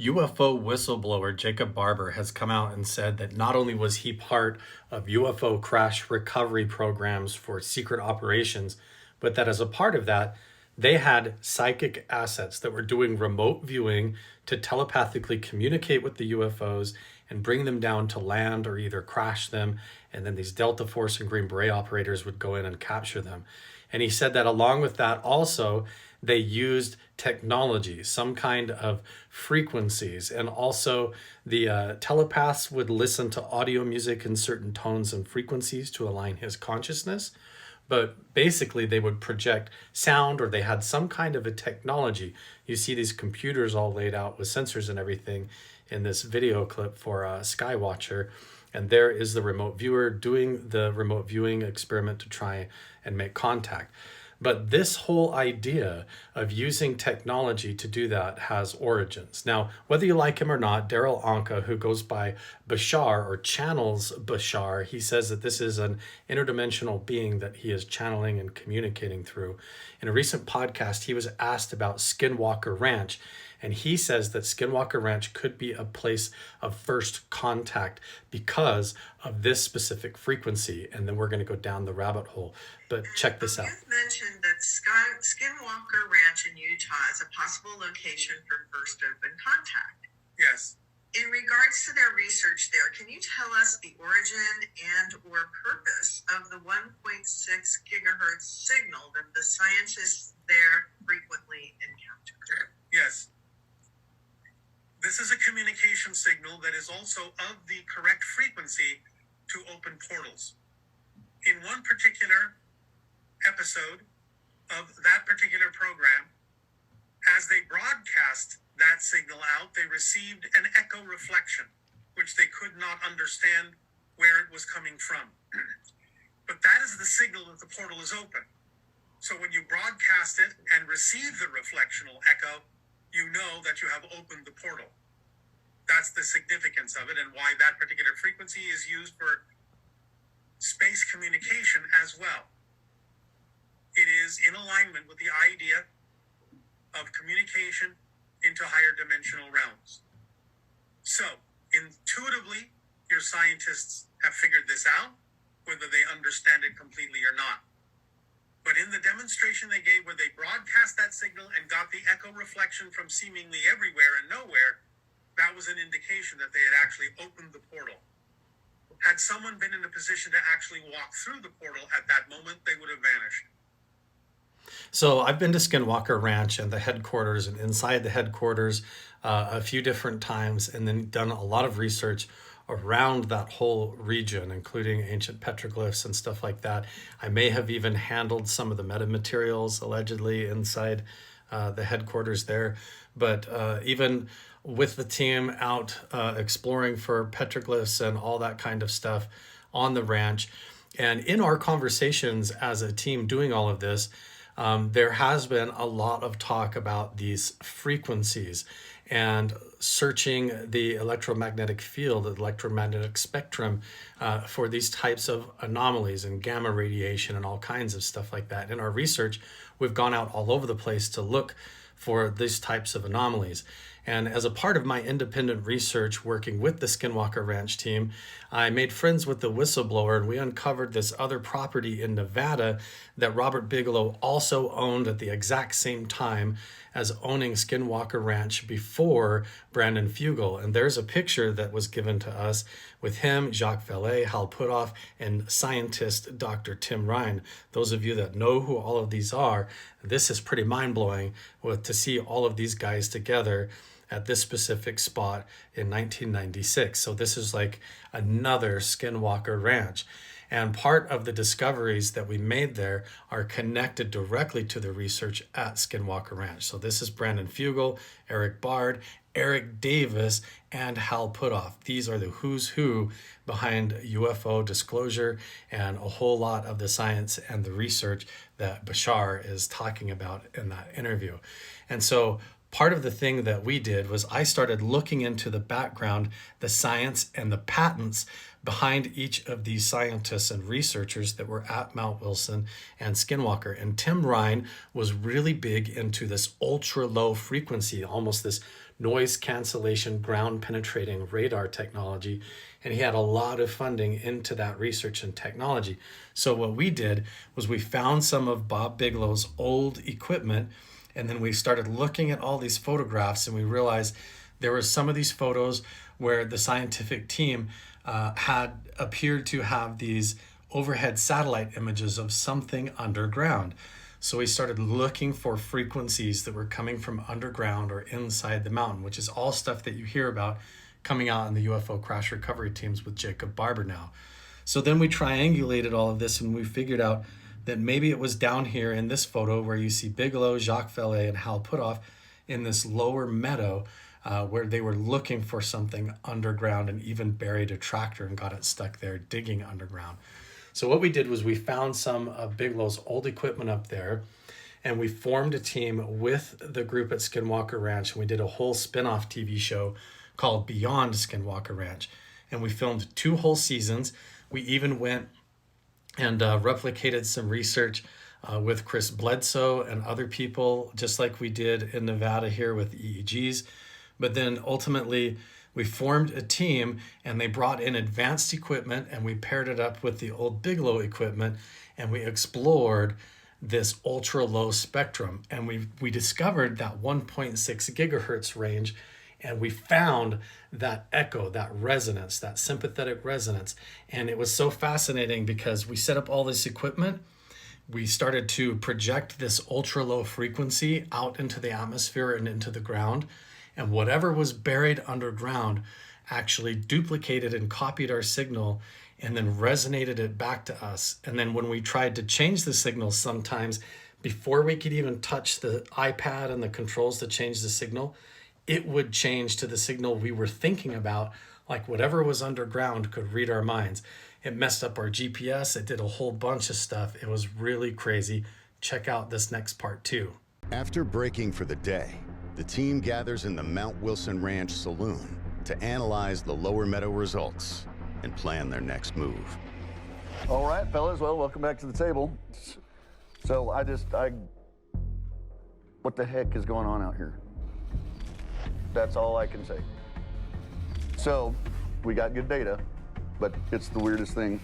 UFO whistleblower Jacob Barber has come out and said that not only was he part of UFO crash recovery programs for secret operations, but that as a part of that, they had psychic assets that were doing remote viewing to telepathically communicate with the UFOs and bring them down to land or either crash them. And then these Delta Force and Green Beret operators would go in and capture them. And he said that along with that, also, they used technology, some kind of frequencies. And also, the telepaths would listen to audio music in certain tones and frequencies to align his consciousness. But basically, they would project sound, or they had some kind of a technology. You see these computers all laid out with sensors and everything in this video clip for Skywatcher. And there is the remote viewer doing the remote viewing experiment to try and make contact. But this whole idea of using technology to do that has origins. Now, whether you like him or not, Daryl Anka, who goes by Bashar or channels Bashar, he says that this is an interdimensional being that he is channeling and communicating through. In a recent podcast, he was asked about Skinwalker Ranch, and he says that Skinwalker Ranch could be a place of first contact because of this specific frequency. And then we're going to go down the rabbit hole. But check this out. You've mentioned that Skinwalker Ranch in Utah is a possible location for first open contact. Yes. In regards to their research there, can you tell us the origin and or purpose of the 1.6 gigahertz signal that the scientists there frequently encounter? Yes. This is a communication signal that is also of the correct frequency to open portals. In one particular episode of that particular program, as they broadcast that signal out, they received an echo reflection, which they could not understand where it was coming from. But that is the signal that the portal is open. So when you broadcast it and receive the reflectional echo, you know that you have opened the portal. That's the significance of it, and why that particular frequency is used for space communication as well. It is in alignment with the idea of communication into higher dimensional realms. So, intuitively, your scientists have figured this out, whether they understand it completely or not. But in the demonstration they gave, where they broadcast that signal and got the echo reflection from seemingly everywhere and nowhere, that was an indication that they had actually opened the portal. Had someone been in a position to actually walk through the portal at that moment, they would have vanished. So I've been to Skinwalker Ranch and the headquarters and inside the headquarters a few different times, and then done a lot of research around that whole region, including ancient petroglyphs and stuff like that. I may have even handled some of the metamaterials allegedly inside the headquarters there. But even with the team out exploring for petroglyphs and all that kind of stuff on the ranch, and in our conversations as a team doing all of this, there has been a lot of talk about these frequencies and searching the electromagnetic field, the electromagnetic spectrum for these types of anomalies and gamma radiation and all kinds of stuff like that. In our research, we've gone out all over the place to look for these types of anomalies. And as a part of my independent research working with the Skinwalker Ranch team, I made friends with the whistleblower, and we uncovered this other property in Nevada that Robert Bigelow also owned at the exact same time as owning Skinwalker Ranch before Brandon Fugel. And there's a picture that was given to us with him, Jacques Vallée, Hal Puthoff, and scientist Dr. Tim Ryan. Those of you that know who all of these are, this is pretty mind-blowing to see all of these guys together at this specific spot in 1996. So this is like another Skinwalker Ranch. And part of the discoveries that we made there are connected directly to the research at Skinwalker Ranch. So this is Brandon Fugel, Eric Bard, Eric Davis, and Hal Puthoff. These are the who's who behind UFO disclosure and a whole lot of the science and the research that Bashar is talking about in that interview. And so part of the thing that we did was I started looking into the background, the science, and the patents behind each of these scientists and researchers that were at Mount Wilson and Skinwalker. And Tim Ryan was really big into this ultra low frequency, almost this noise cancellation, ground penetrating radar technology. And he had a lot of funding into that research and technology. So what we did was we found some of Bob Bigelow's old equipment, and then we started looking at all these photographs, and we realized there were some of these photos where the scientific team had appeared to have these overhead satellite images of something underground. So we started looking for frequencies that were coming from underground or inside the mountain, which is all stuff that you hear about coming out in the UFO crash recovery teams with Jacob Barber now. So then we triangulated all of this, and we figured out that maybe it was down here in this photo where you see Bigelow, Jacques Vallée, and Hal Puthoff in this lower meadow where they were looking for something underground and even buried a tractor and got it stuck there digging underground. So what we did was we found some of Bigelow's old equipment up there, and we formed a team with the group at Skinwalker Ranch, and we did a whole spin-off TV show called Beyond Skinwalker Ranch. And we filmed 2 whole seasons. We even went and replicated some research with Chris Bledsoe and other people, just like we did in Nevada here with EEGs. But then ultimately, we formed a team, and they brought in advanced equipment, and we paired it up with the old Bigelow equipment, and we explored this ultra low spectrum. And we discovered that 1.6 gigahertz range, and we found that echo, that resonance, that sympathetic resonance. And it was so fascinating because we set up all this equipment. We started to project this ultra low frequency out into the atmosphere and into the ground. And whatever was buried underground actually duplicated and copied our signal and then resonated it back to us. And then when we tried to change the signal sometimes, before we could even touch the iPad and the controls to change the signal, it would change to the signal we were thinking about, like whatever was underground could read our minds. It messed up our GPS. It did a whole bunch of stuff. It was really crazy. Check out this next part too. After breaking for the day, the team gathers in the Mount Wilson Ranch saloon to analyze the Lower Meadow results and plan their next move. All right, fellas, well, welcome back to the table. So what the heck is going on out here? That's all I can say. So, we got good data, but it's the weirdest thing.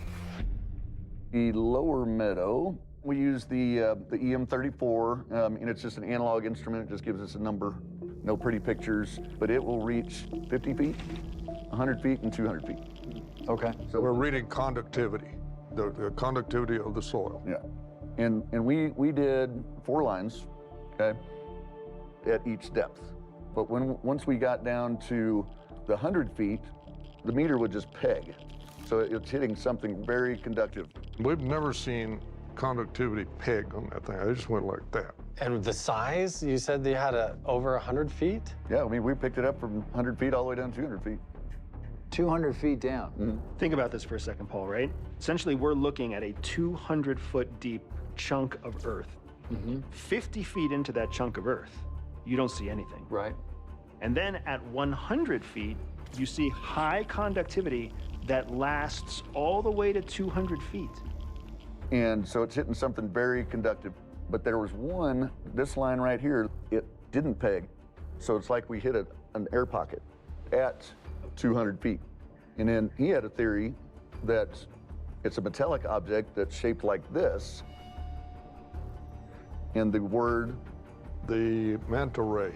The Lower Meadow, we use the EM34, and it's just an analog instrument. It just gives us a number, no pretty pictures, but it will reach 50 feet, 100 feet, and 200 feet. Okay. So we're reading conductivity, the conductivity of the soil. Yeah, and we did 4 lines, okay, at each depth. But once we got down to the 100 feet, the meter would just peg. So it's hitting something very conductive. We've never seen conductivity peg on that thing. They just went like that. And the size, you said they had over 100 feet? Yeah, I mean, we picked it up from 100 feet all the way down to 200 feet. 200 feet down. Mm-hmm. Think about this for a second, Paul, right? Essentially, we're looking at a 200-foot deep chunk of Earth. 50 feet into that chunk of Earth, you don't see anything. Right. And then at 100 feet, you see high conductivity that lasts all the way to 200 feet. And so it's hitting something very conductive. But there was one, this line right here, it didn't peg. So it's like we hit an air pocket at 200 feet. And then he had a theory that it's a metallic object that's shaped like this. And the word? The manta ray.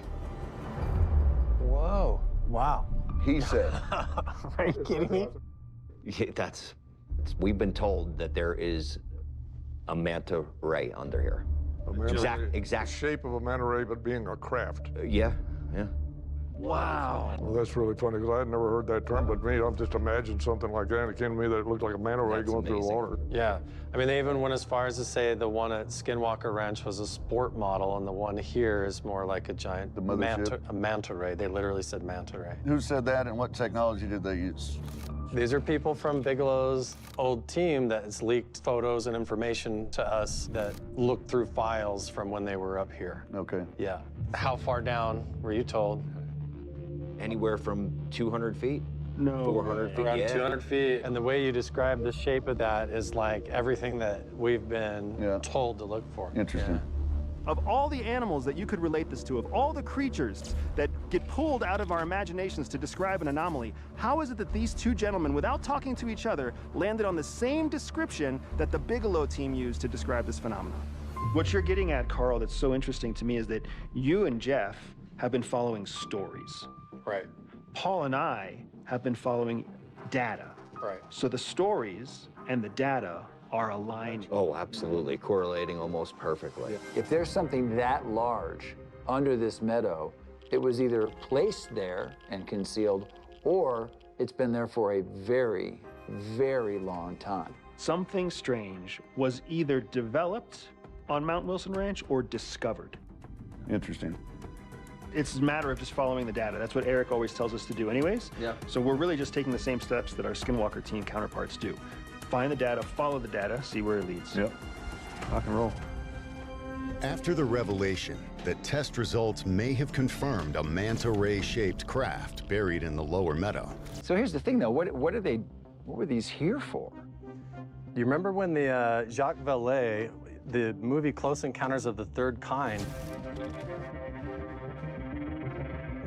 Whoa. Wow. He said. Are you kidding me? Yeah, we've been told that there is a manta ray under here. A manta ray, Exact. The shape of a manta ray, but being a craft. Yeah. Wow. Well, that's really funny, because I had never heard that term, but me, I've just imagined something like that, and it came to me that it looked like a manta ray That's going through the amazing. water. Yeah. I mean, they even went as far as to say the one at Skinwalker Ranch was a sport model, and the one here is more like a giant The mothership? manta ray. They literally said manta ray. Who said that, and what technology did they use? These are people from Bigelow's old team that has leaked photos and information to us that looked through files from when they were up here. Okay. Yeah. How far down were you told? Anywhere from 200 feet? No. 400 feet? Around Yeah. 200 feet. And the way you describe the shape of that is like everything that we've been Yeah. told to look for. Interesting. Of all the animals that you could relate this to, of all the creatures that get pulled out of our imaginations to describe an anomaly, how is it that these two gentlemen, without talking to each other, landed on the same description that the Bigelow team used to describe this phenomenon? What you're getting at, Carl, that's so interesting to me is that you and Jeff have been following stories. Right. Paul and I have been following data. Right. So the stories and the data are aligning. Oh, absolutely. Correlating almost perfectly. If there's something that large under this meadow, it was either placed there and concealed, or it's been there for a very, very long time. Something strange was either developed on Mount Wilson Ranch or discovered. Interesting. It's a matter of just following the data. That's what Eric always tells us to do anyways. Yeah. So we're really just taking the same steps that our Skinwalker team counterparts do. Find the data, follow the data, see where it leads. Yep. Rock and roll. After the revelation that test results may have confirmed a manta ray-shaped craft buried in the lower meadow, So here's the thing, though. What were these here for? You remember when the Jacques Vallée, the movie Close Encounters of the Third Kind,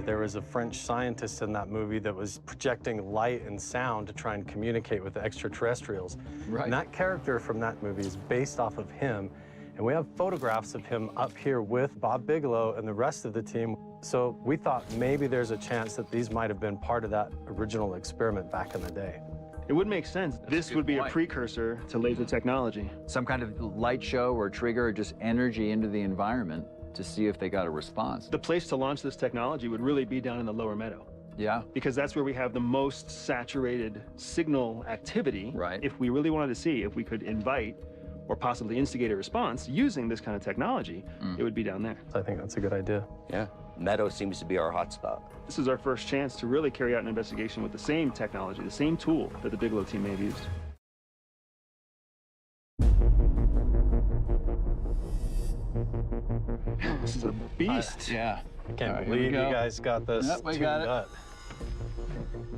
there was a French scientist in that movie that was projecting light and sound to try and communicate with the extraterrestrials. Right. And that character from that movie is based off of him. And we have photographs of him up here with Bob Bigelow and the rest of the team. So we thought maybe there's a chance that these might have been part of that original experiment back in the day. It would make sense. This would be a point. precursor to laser technology. Some kind of light show or trigger or just energy into the environment to see if they got a response. The place to launch this technology would really be down in the lower meadow, Yeah. because that's where we have the most saturated signal activity. Right. If we really wanted to see if we could invite or possibly instigate a response using this kind of technology, it would be down there. So I think that's a good idea. Yeah. Meadow seems to be our hotspot. This is our first chance to really carry out an investigation with the same technology, the same tool that the Bigelow team may have used. This is a beast. Yeah. I can't All right, here we believe you go. guys got this Yep, we tuned got it. up.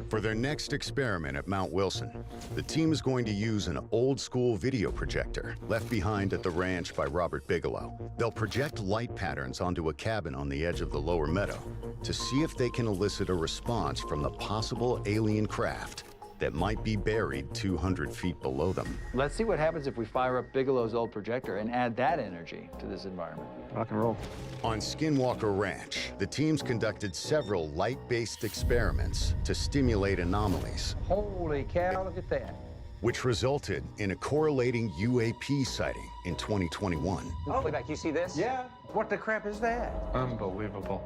for their next experiment at Mount Wilson, the team is going to use an old-school video projector left behind at the ranch by Robert Bigelow. They'll project light patterns onto a cabin on the edge of the lower meadow to see if they can elicit a response from the possible alien craft that might be buried 200 feet below them. Let's see what happens if we fire up Bigelow's old projector and add that energy to this environment. Rock and roll. On Skinwalker Ranch, the teams conducted several light-based experiments to stimulate anomalies, Holy cow, look at that. which resulted in a correlating UAP sighting in 2021. Oh, back, you see this? Yeah. What the crap is that? Unbelievable.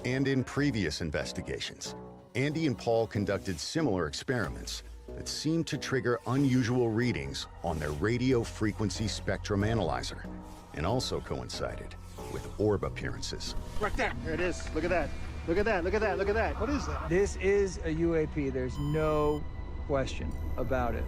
And in previous investigations, Andy and Paul conducted similar experiments that seemed to trigger unusual readings on their radio frequency spectrum analyzer, and also coincided with orb appearances. Right there. There it is. Look at that. Look at that. Look at that. Look at that. What is that? This is a UAP. There's no question about it.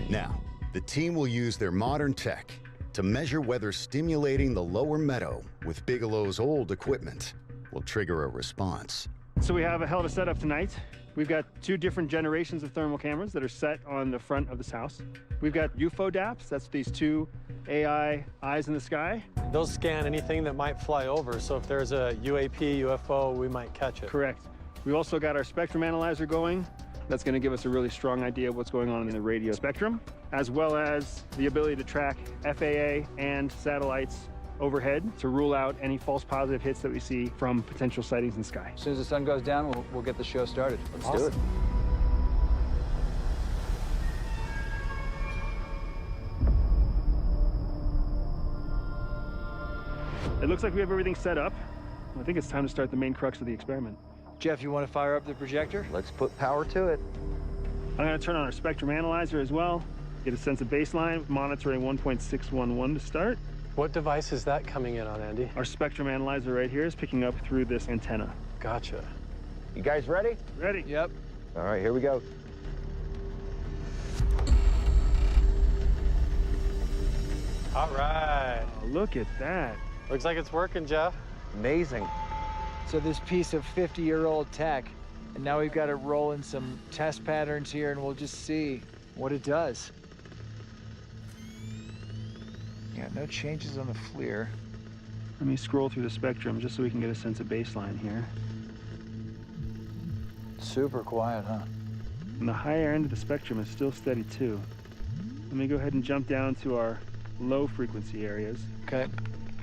Now, the team will use their modern tech to measure whether stimulating the lower meadow with Bigelow's old equipment will trigger a response. So we have a hell of a setup tonight. We've got 2 different generations of thermal cameras that are set on the front of this house. We've got UFO DAPs. That's these 2 AI eyes in the sky. They'll scan anything that might fly over, so if there's a UAP, UFO, we might catch it. Correct. We've also got our spectrum analyzer going. That's going to give us a really strong idea of what's going on in the radio spectrum, as well as the ability to track FAA and satellites overhead to rule out any false positive hits that we see from potential sightings in the sky. As soon as the sun goes down, we'll get the show started. Let's do it. It looks like we have everything set up. I think it's time to start the main crux of the experiment. Jeff, you want to fire up the projector? Let's put power to it. I'm going to turn on our spectrum analyzer as well, get a sense of baseline, monitoring 1.611 to start. What device is that coming in on, Andy? Our spectrum analyzer right here is picking up through this antenna. Gotcha. You guys ready? Ready? Yep. All right, here we go. All right. Oh, look at that. Looks like it's working, Jeff. Amazing. So this piece of 50-year-old tech, and now we've got to roll in some test patterns here, and we'll just see what it does. Yeah, no changes on the FLIR. Let me scroll through the spectrum just so we can get a sense of baseline here. Super quiet, huh? And the higher end of the spectrum is still steady too. Let me go ahead and jump down to our low frequency areas. Okay.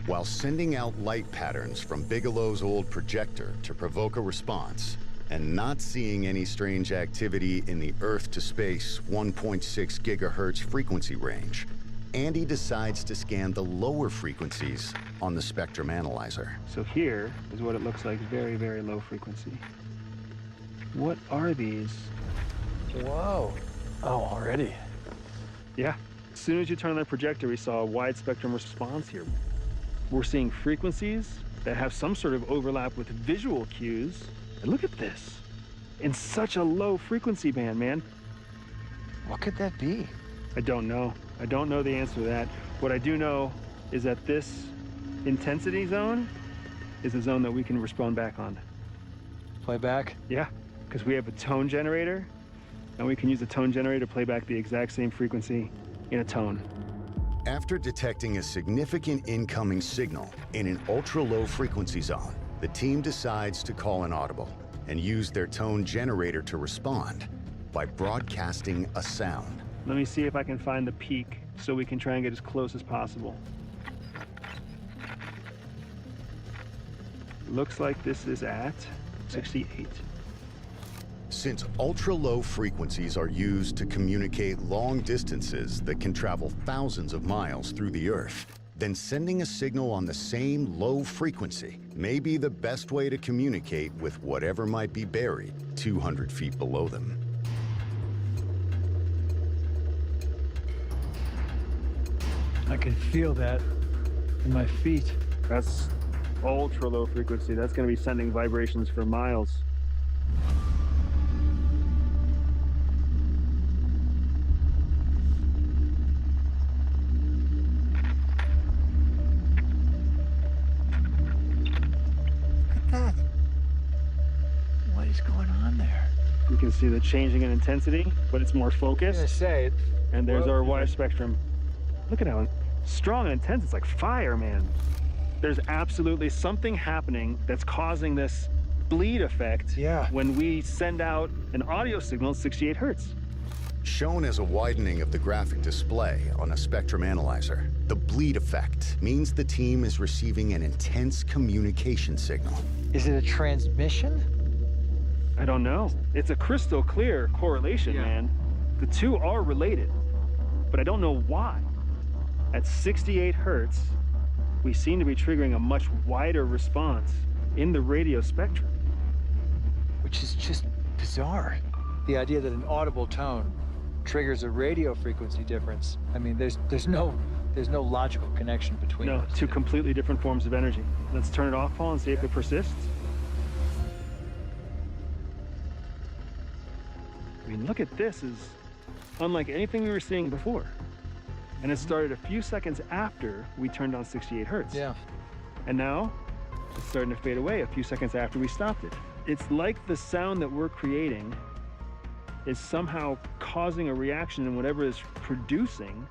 While sending out light patterns from Bigelow's old projector to provoke a response, and not seeing any strange activity in the Earth to space 1.6 gigahertz frequency range, Andy decides to scan the lower frequencies on the spectrum analyzer. So here is what it looks like, very, very low frequency. What are these? Whoa. Oh, already? Yeah. As soon as you turn on the projector, we saw a wide spectrum response here. We're seeing frequencies that have some sort of overlap with visual cues. And look at this. In such a low frequency band, man. What could that be? I don't know. I don't know the answer to that. What I do know is that this intensity zone is a zone that we can respond back on. Play back? Yeah, because we have a tone generator, and we can use the tone generator to play back the exact same frequency in a tone. After detecting a significant incoming signal in an ultra-low frequency zone, the team decides to call an audible and use their tone generator to respond by broadcasting a sound. Let me see if I can find the peak so we can try and get as close as possible. Looks like this is at 68. Since ultra-low frequencies are used to communicate long distances that can travel thousands of miles through the Earth, then sending a signal on the same low frequency may be the best way to communicate with whatever might be buried 200 feet below them. I can feel that in my feet. That's ultra low frequency. That's going to be sending vibrations for miles. What is going on there? You can see the changing in intensity, but it's more I was focused. gonna say, And there's Whoa. our wide spectrum. Look at how strong and intense. It's like fire, man. There's absolutely something happening that's causing this bleed effect when we send out an audio signal at 68 hertz. Shown as a widening of the graphic display on a spectrum analyzer, the bleed effect means the team is receiving an intense communication signal. is it a transmission? I don't know. It's a crystal clear correlation, man. The two are related, but I don't know why. At 68 hertz, we seem to be triggering a much wider response in the radio spectrum. Which is just bizarre. The idea that an audible tone triggers a radio frequency difference. I mean, there's no logical connection between No, those two completely different forms of energy. Let's turn it off, Paul, and see if it persists. I mean, look at this. Is unlike anything we were seeing before. And it started a few seconds after we turned on 68 hertz. Yeah. And now it's starting to fade away a few seconds after we stopped it. It's like the sound that we're creating is somehow causing a reaction in whatever is producing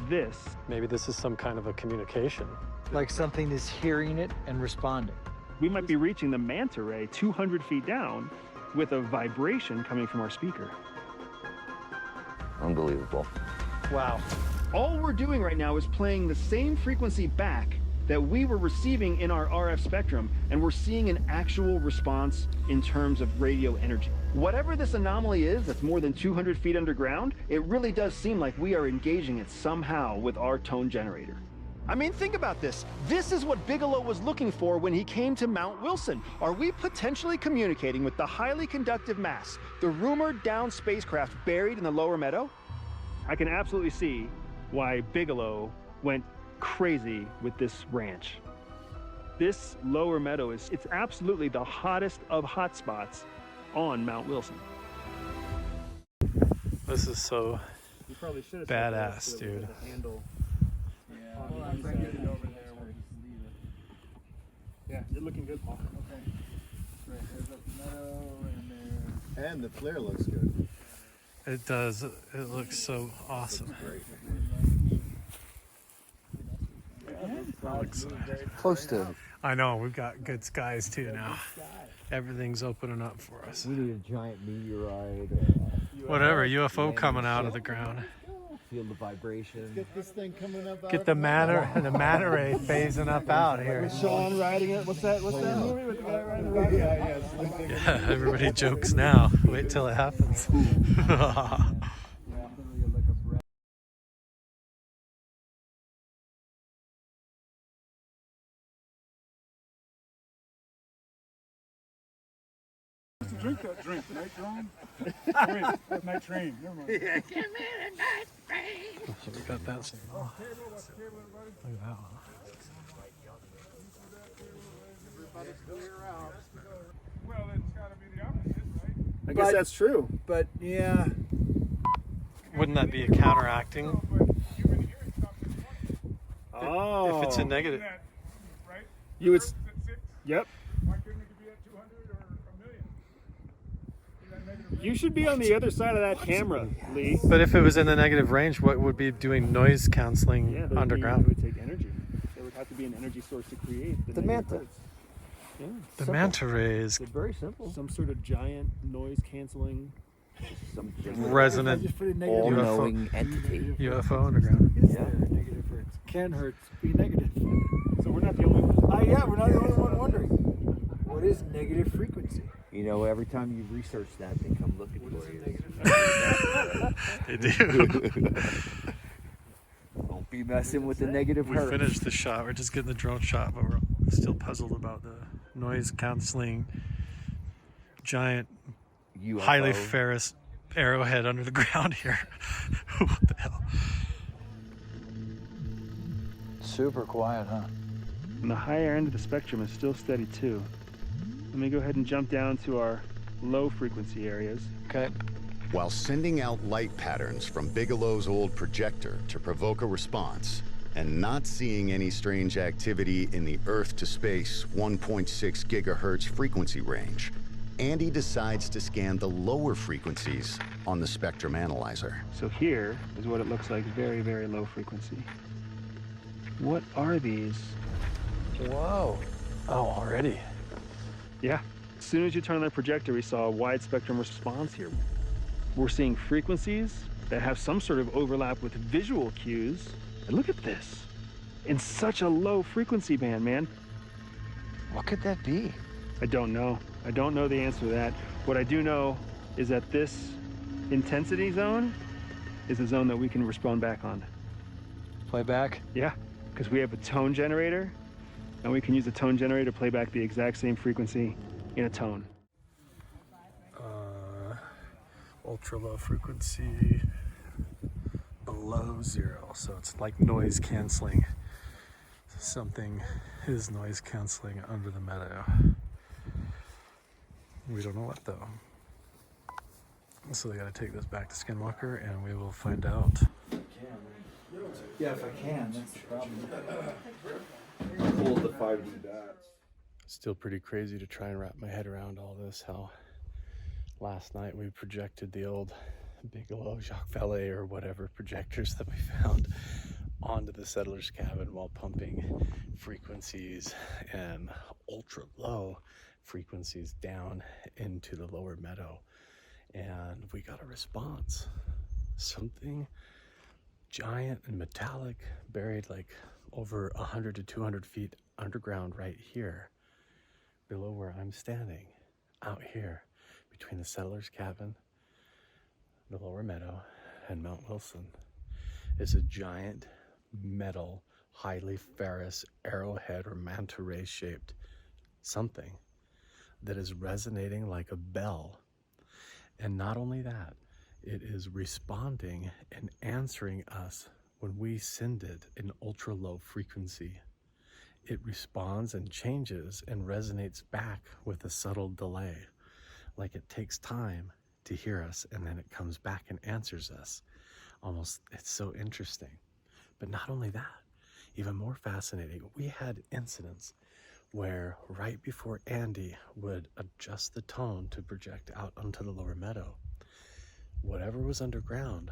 this. Maybe this is some kind of a communication. Like something is hearing it and responding. We might be reaching the Manta ray 200 feet down with a vibration coming from our speaker. Unbelievable. Wow. All we're doing right now is playing the same frequency back that we were receiving in our RF spectrum, and we're seeing an actual response in terms of radio energy. Whatever this anomaly is that's more than 200 feet underground, it really does seem like we are engaging it somehow with our tone generator. I mean, think about this. This is what Bigelow was looking for when he came to Mount Wilson. Are we potentially communicating with the highly conductive mass, the rumored downed spacecraft buried in the lower meadow? I can absolutely see why Bigelow went crazy with this ranch. This lower meadow it's absolutely the hottest of hotspots on Mount Wilson. This is so You probably should have badass, dude. Yeah, you're looking good, Paul. Okay. Right, there's the meadow and there. And the flare looks good. It does. It looks so awesome. Great. Close to. I know, we've got good skies too now. Everything's opening up for us. We need a giant meteorite. Whatever, UFO coming out of the ground. Feel the vibration. Get this thing coming up. Get the manta ray phasing up out here. Sean riding it. What's that movie with the guy riding the rocket? Yeah, everybody jokes now. Wait till it happens. Drink that drink, night drone. Wait, night train. Never mind. Yeah, give me the night train. So we got that signal. Look at that one. Well, it's got to be the opposite, right? I guess that's true. But yeah. Wouldn't that be a counteracting? Oh. If it's a negative. Right? You would. Yep. Why couldn't it be at 200 or a million? Is that negative? You should be on the other side of that camera, Lee. But if it was in the negative range, what would be doing noise canceling underground? It would take energy. There would have to be an energy source to create The manta. Yeah. The manta rays. It's very simple. Some sort of giant noise canceling. Some Resonant all-knowing entity. UFO underground. Yeah. Negative hertz. Can hertz be negative? So we're not the only ones. Yeah, we're not the only one wondering. What is negative frequency? You know, every time you research that, they come looking for you. They do. Don't be messing with the negative We hertz. finished the shot. We're just getting the drone shot, but we're still puzzled about the noise canceling giant, UFO. highly ferrous arrowhead under the ground here. What the hell? Super quiet, huh? And the higher end of the spectrum is still steady too. Let me go ahead and jump down to our low frequency areas. Okay. While sending out light patterns from Bigelow's old projector to provoke a response, and not seeing any strange activity in the Earth to space 1.6 gigahertz frequency range, Andy decides to scan the lower frequencies on the spectrum analyzer. So here is what it looks like, very, very low frequency. What are these? Whoa. Oh, already. Yeah. As soon as you turn on the projector, we saw a wide spectrum response here. We're seeing frequencies that have some sort of overlap with visual cues. And look at this. In such a low frequency band, man. What could that be? I don't know. I don't know the answer to that. What I do know is that this intensity zone is a zone that we can respond back on. Play back? Yeah, because we have a tone generator, and we can use a tone generator to play back the exact same frequency in a tone. Ultra low frequency below zero, so it's like noise canceling. Something is noise canceling under the meadow. We don't know what though. So they gotta take this back to Skinwalker and we will find out. Yeah, if I can, that's the problem. Hold the 5D dots. Still pretty crazy to try and wrap my head around all this, how last night we projected the old Bigelow, Jacques Vallée, or whatever projectors that we found onto the settler's cabin while pumping frequencies and ultra low frequencies down into the lower meadow. And we got a response. Something giant and metallic buried like over 100 to 200 feet underground right here below where I'm standing, out here between the settler's cabin, the lower meadow, and Mount Wilson, is a giant metal, highly ferrous arrowhead or manta ray shaped something that is resonating like a bell. And not only that, it is responding and answering us when we send it in ultra low frequency. It responds and changes and resonates back with a subtle delay. Like it takes time to hear us and then it comes back and answers us. Almost, it's so interesting. But not only that, even more fascinating, we had incidents where right before Andy would adjust the tone to project out onto the lower meadow, whatever was underground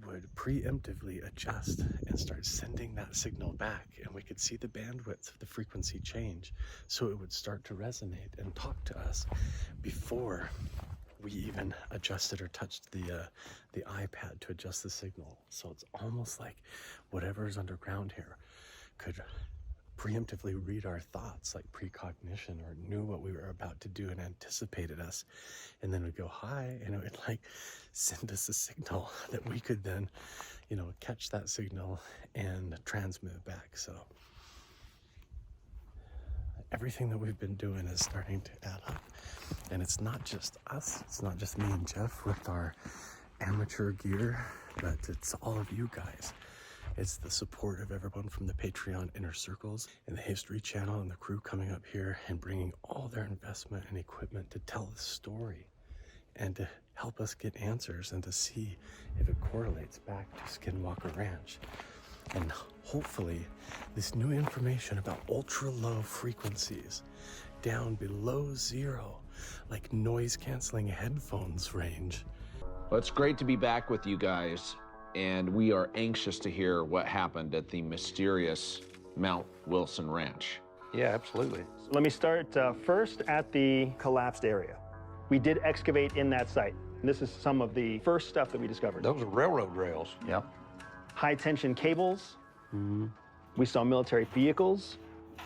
would preemptively adjust and start sending that signal back, and we could see the bandwidth of the frequency change, so it would start to resonate and talk to us before we even adjusted or touched the iPad to adjust the signal. So it's almost like whatever's underground here could preemptively read our thoughts, like precognition, or knew what we were about to do and anticipated us, and then would go hi, and it would like send us a signal that we could then, you know, catch that signal and transmit back. So everything that we've been doing is starting to add up, and it's not just us, it's not just me and Jeff with our amateur gear, but it's all of you guys. It's the support of everyone from the Patreon Inner Circles and the History Channel and the crew coming up here and bringing all their investment and equipment to tell the story and to help us get answers and to see if it correlates back to Skinwalker Ranch. And hopefully this new information about ultra low frequencies down below zero, like noise canceling headphones range. Well, it's great to be back with you guys, and we are anxious to hear what happened at the mysterious Mount Wilson Ranch. Yeah, absolutely. So let me start first at the collapsed area. We did excavate in that site. This is some of the first stuff that we discovered. Those are railroad rails. Yep. High tension cables. We saw military vehicles.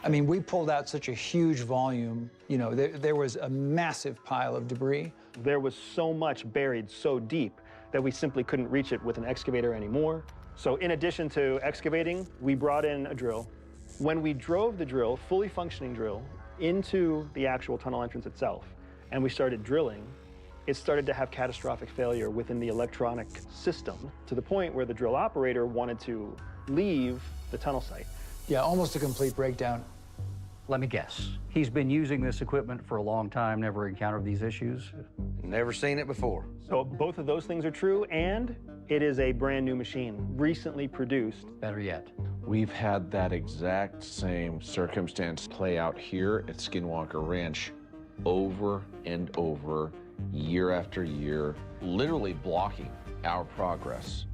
I mean, we pulled out such a huge volume. You know, there was a massive pile of debris. There was so much buried so deep that we simply couldn't reach it with an excavator anymore. So in addition to excavating, we brought in a drill. When we drove the drill, fully functioning drill, into the actual tunnel entrance itself, and we started drilling, it started to have catastrophic failure within the electronic system, to the point where the drill operator wanted to leave the tunnel site. Yeah, almost a complete breakdown. Let me guess. He's been using this equipment for a long time, never encountered these issues? Never seen it before. So both of those things are true, and it is a brand new machine, recently produced. Better yet. We've had that exact same circumstance play out here at Skinwalker Ranch over and over, year after year, literally blocking our progress.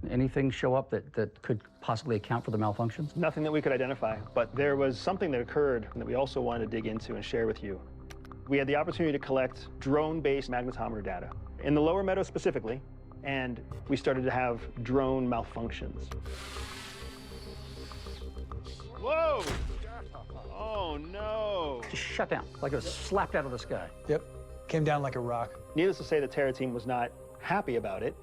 Anything show up that could possibly account for the malfunctions? Nothing that we could identify, but there was something that occurred that we also wanted to dig into and share with you. We had the opportunity to collect drone-based magnetometer data in the lower meadow specifically, and we started to have drone malfunctions. Whoa! Oh no! Just shut down, like it was slapped out of the sky. Yep, came down like a rock. Needless to say, the Terra team was not happy about it,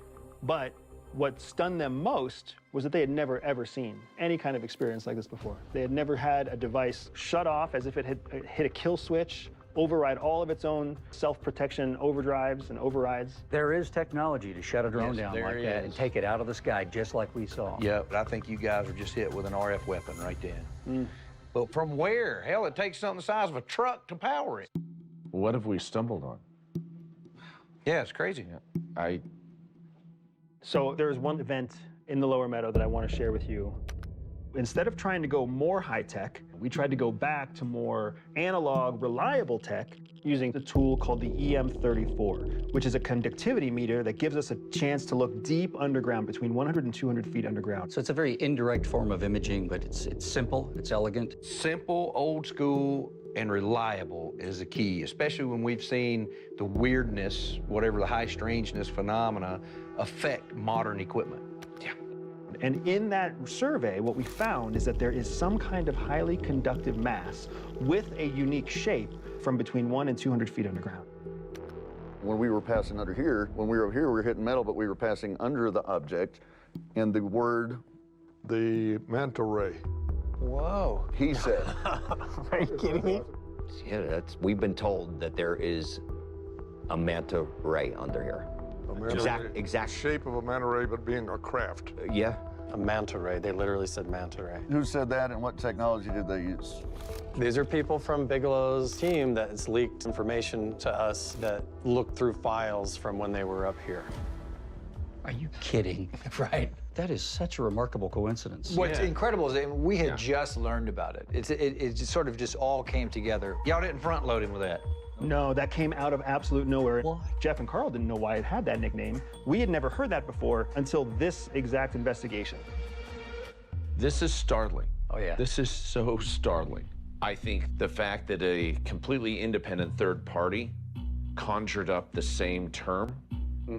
but what stunned them most was that they had never, ever seen any kind of experience like this before. They had never had a device shut off as if it had hit a kill switch, override all of its own self-protection overdrives and overrides. There is technology to shut a drone Yes, down there like that is. and take it out of the sky, just like we saw. Yeah, but I think you guys are just hit with an RF weapon right then. But from where? Hell, it takes something the size of a truck to power it. What have we stumbled on? Yeah, it's crazy. So there was one event in the lower meadow that I want to share with you. Instead of trying to go more high-tech, we tried to go back to more analog, reliable tech using a tool called the EM34, which is a conductivity meter that gives us a chance to look deep underground, between 100 and 200 feet underground. So it's a very indirect form of imaging, but it's simple, it's elegant. Simple, old school, and reliable is the key, especially when we've seen the weirdness, whatever the high strangeness phenomena, affect modern equipment. Yeah. And in that survey, what we found is that there is some kind of highly conductive mass with a unique shape from between 1 and 200 feet underground. When we were passing under here, when we were over here, we were hitting metal, but we were passing under the object, and the word... The manta ray. Whoa. He said. Are you kidding me? Yeah, we've been told that there is a manta ray under here. Exact shape of a manta ray, but being a craft. Yeah. A manta ray. They literally said manta ray. Who said that, and what technology did they use? These are people from Bigelow's team that has leaked information to us that looked through files from when they were up here. Are you kidding? Right. That is such a remarkable coincidence. What's incredible is that we had just learned about it. It just sort of just all came together. Y'all didn't front load him with that. No, that came out of absolute nowhere. Jeff and Carl didn't know why it had that nickname. We had never heard that before until this exact investigation. This is startling. Oh, yeah. This is so startling. I think the fact that a completely independent third party conjured up the same term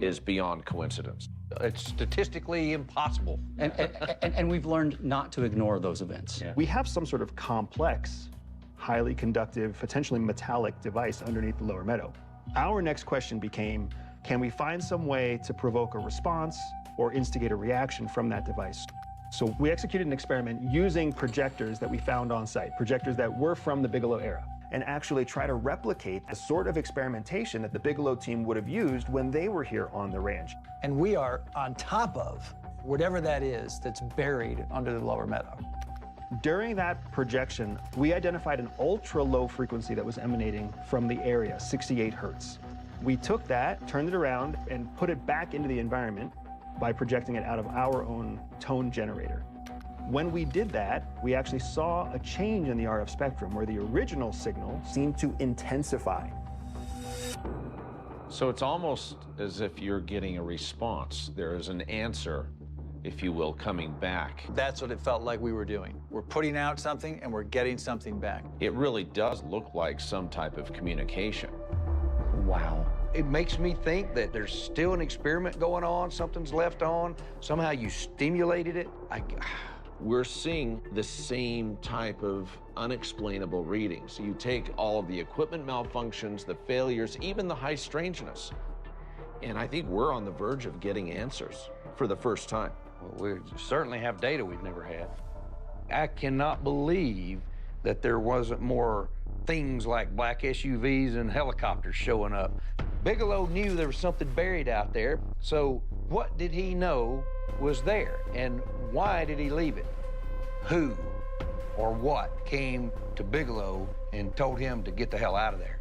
is beyond coincidence. It's statistically impossible. And we've learned not to ignore those events. We have some sort of complex, highly conductive, potentially metallic device underneath the lower meadow. Our next question became, can we find some way to provoke a response or instigate a reaction from that device? So we executed an experiment using projectors that we found on site, projectors that were from the Bigelow era, and actually try to replicate the sort of experimentation that the Bigelow team would have used when they were here on the ranch. And we are on top of whatever that is that's buried under the lower meadow. During that projection, we identified an ultra-low frequency that was emanating from the area, 68 hertz. We took that, turned it around, and put it back into the environment by projecting it out of our own tone generator. When we did that, we actually saw a change in the RF spectrum where the original signal seemed to intensify. So it's almost as if you're getting a response. There is an answer, if you will, coming back. That's what it felt like we were doing. We're putting out something and we're getting something back. It really does look like some type of communication. Wow. It makes me think that there's still an experiment going on, something's left on, somehow you stimulated it. We're seeing the same type of unexplainable readings. You take all of the equipment malfunctions, the failures, even the high strangeness, and I think we're on the verge of getting answers for the first time. Well, we certainly have data we've never had. I cannot believe that there wasn't more things like black SUVs and helicopters showing up. Bigelow knew there was something buried out there, so what did he know was there, and why did he leave it? Who or what came to Bigelow and told him to get the hell out of there?